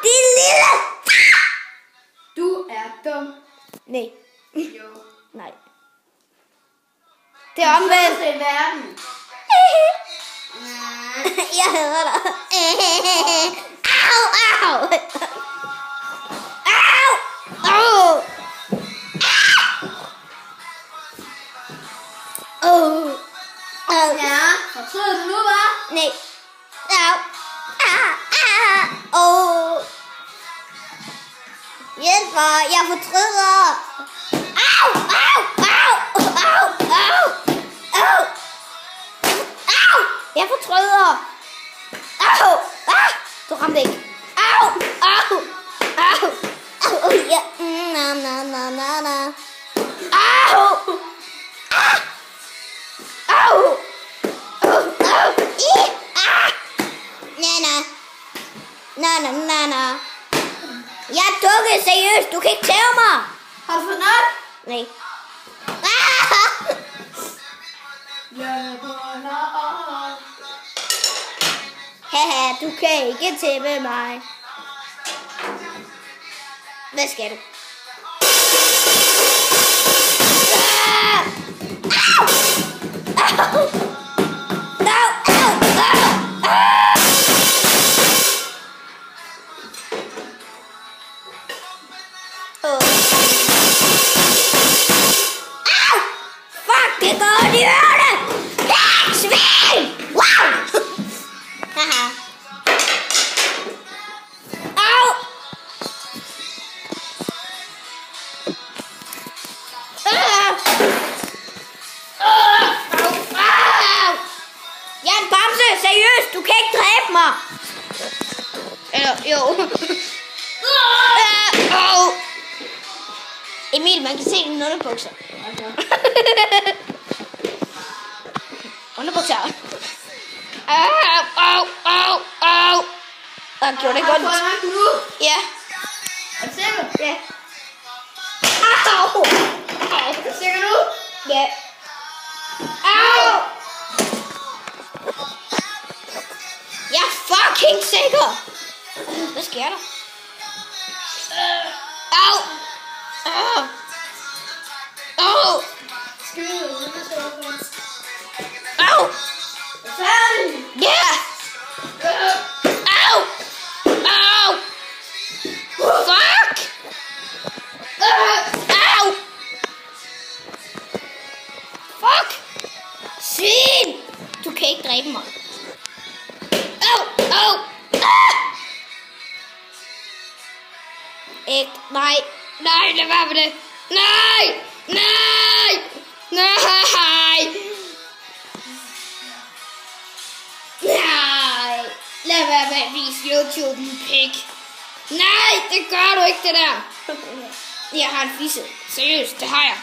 Din lille! Du er dum. Nej. Jo. Nej. Det er omvendt. Det er verden. Jeg hader dig. Au, au. Au, au. Ja, fortryder du nu, hva'? Nej. Au. Hjælp mig, jeg fortryder. Au, au, au, au, au, au. Au, jeg fortryder. Au, du ramte ikke. Au, au, au, au, ja. Na, na, na, na, na. Au. Au. Au. Nana. Nana, nana. Jeg er dukket, seriøst. Du kan ikke tæve mig. Har du fået nok? Nej. Haha, du kan ikke tæve mig. Hvad skal du? Au! Au! Au! Au! Fuck, det går ondt i ørerne! Svin! Wow! Haha. Au! Jeg er en bamse, seriøst, du kan ikke dræbe mig! Eller, jo. Emil, man kan se dine underbukser. Underbukser. Au, au, au, au. Og gjorde det godt? Har du fået nok nu? Ja. Er du sikker? Ja. Au. Er du sikker nu? Ja. Au. Jeg er fucking sikker. Hvad sker der? Au. Au. Au. Au. Færdig. Ja. Au. Au. Fuck. Au. Fuck. Svin. Du kan ikke dræbe mig. Au. Au. Ikke. Nej. Nej, lad være med det. Nej. Nej. Nej. Nej. Lad være med at vise YouTube en pik. Nej, det gør du ikke, det der. Jeg har en fisse. Seriøst, det har jeg.